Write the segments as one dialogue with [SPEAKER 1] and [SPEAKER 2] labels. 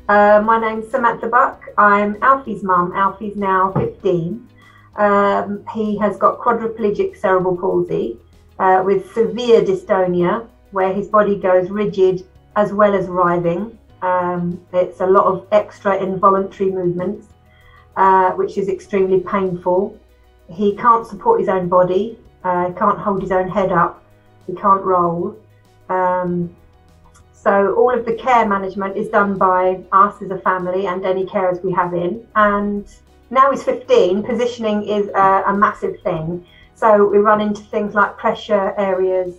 [SPEAKER 1] My name's Samantha Buck. I'm Alfie's mum. Alfie's now 15. He has got quadriplegic cerebral palsy with severe dystonia, where his body goes rigid as well as writhing. It's a lot of extra involuntary movements, which is extremely painful. He can't support his own body, can't hold his own head up, he can't roll. So all of the care management is done by us as a family and any carers we have in. And now he's 15, positioning is a massive thing. So we run into things like pressure areas,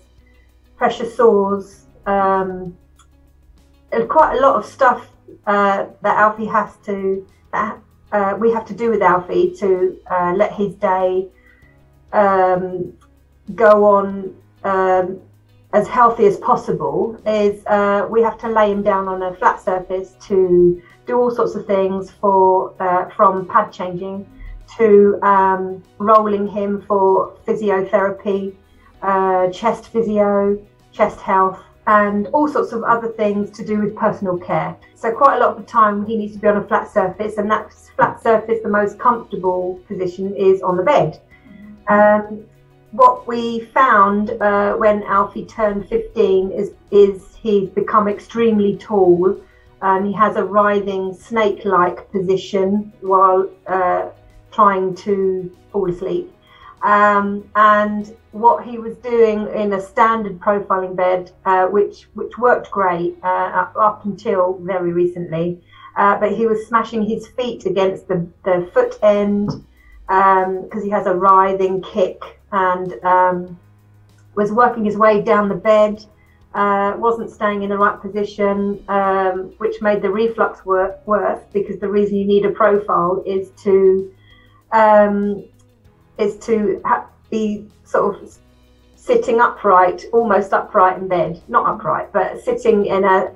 [SPEAKER 1] pressure sores, and quite a lot of stuff that Alfie has to, we have to do with Alfie to let his day go on as healthy as possible. Is we have to lay him down on a flat surface to do all sorts of things, for from pad changing to rolling him for physiotherapy, chest physio, chest health, and all sorts of other things to do with personal care. So quite a lot of the time he needs to be on a flat surface, and that flat surface, the most comfortable position is on the bed. What we found when Alfie turned 15 is he's become extremely tall. He has a writhing snake-like position while trying to fall asleep. And what he was doing in a standard profiling bed, which worked great up until very recently, but he was smashing his feet against the foot end because he has a writhing kick, and was working his way down the bed, wasn't staying in the right position, which made the reflux worse, because the reason you need a profile is to be sort of sitting upright, almost upright in bed, not upright, but sitting in a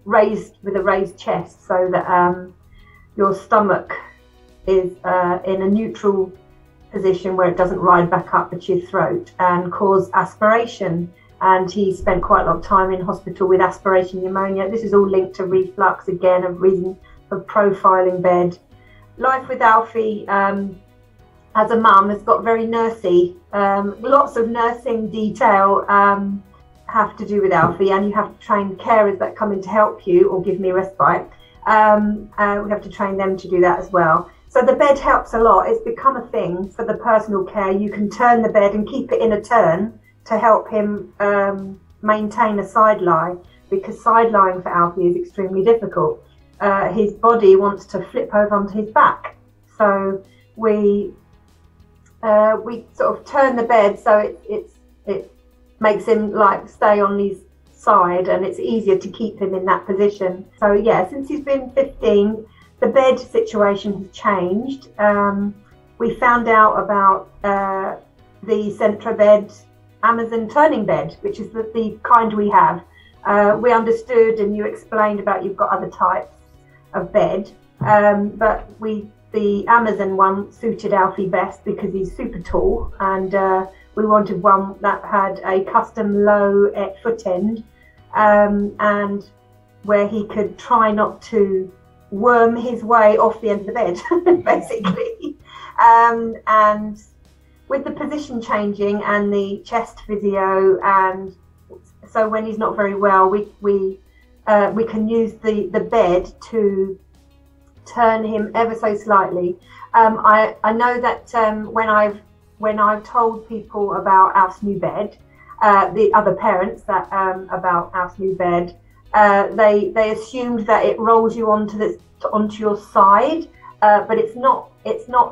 [SPEAKER 1] with a raised chest, so that your stomach is in a neutral position where it doesn't ride back up at your throat and cause aspiration. And he spent quite a lot of time in hospital with aspiration pneumonia. This is all linked to reflux, again, a reason for profiling bed. Life with Alfie as a mum has got very nursey. Lots of nursing detail have to do with Alfie, and you have to train carers that come in to help you or give me respite. We have to train them to do that as well. So the bed helps a lot. It's become a thing for the personal care. You can turn the bed and keep it in a turn to help him maintain a side lie, because side lying for Alfie is extremely difficult. His body wants to flip over onto his back. So we sort of turn the bed so it makes him like stay on his side, and it's easier to keep him in that position. So yeah, since he's been 15, the bed situation has changed. We found out about the Centra bed, Amazon turning bed, which is the kind we have. We understood, and you explained about you've got other types of bed, but the Amazon one suited Alfie best because he's super tall, and we wanted one that had a custom low foot end, and where he could try not to worm his way off the end of the bed, basically. And with the position changing and the chest physio, and so when he's not very well, we can use the bed to turn him ever so slightly. I know that when I've told people about Alf's new bed, the other parents that about Alf's new bed, they assumed that it rolls you onto your side, but it's not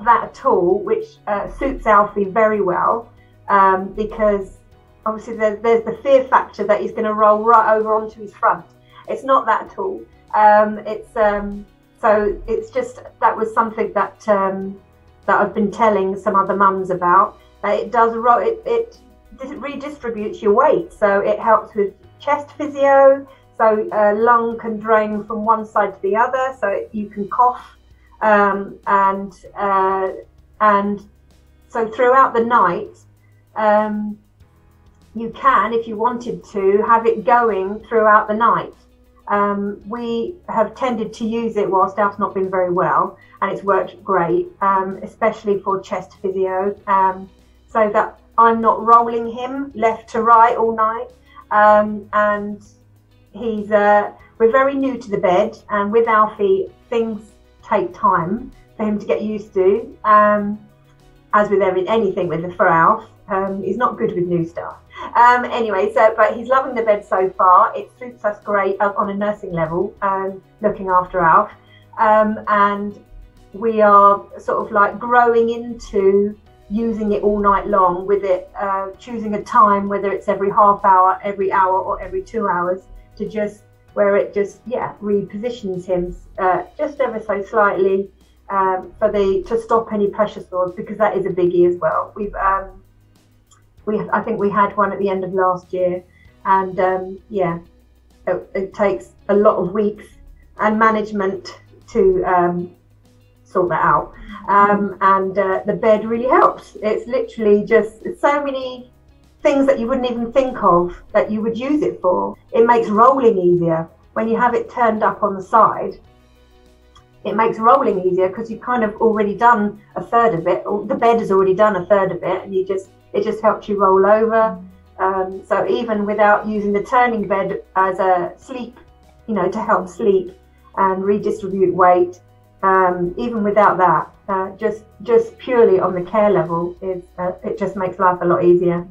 [SPEAKER 1] that at all, which suits Alfie very well, because obviously there's the fear factor that he's going to roll right over onto his front. It's not that at all. So it's just, that was something that I've been telling some other mums about, that it does it redistributes your weight, so it helps with chest physio. So lung can drain from one side to the other, so you can cough, and so throughout the night, you can, if you wanted to, have it going throughout the night. We have tended to use it whilst Alf's not been very well, and it's worked great, especially for chest physio, so that I'm not rolling him left to right all night. And he's we're very new to the bed, and with Alfie things take time for him to get used to, as with anything for Alf. He's not good with new stuff. Anyway, but he's loving the bed so far. It suits us great on a nursing level, looking after Alf, and we are sort of like growing into using it all night long with it, choosing a time, whether it's every half hour, every hour, or every 2 hours, to just where it just repositions him just ever so slightly, to stop any pressure sores, because that is a biggie as well. I think we had one at the end of last year, and it takes a lot of weeks and management to sort that out, and the bed really helps. It's literally just so many things that you wouldn't even think of that you would use it for. It makes rolling easier when you have it turned up on the side. It makes rolling easier because you've kind of already done a third of it, or the bed has already done a third of it, and it just helps you roll over. So even without using the turning bed as a sleep, to help sleep and redistribute weight, even without that, just purely on the care level, it just makes life a lot easier.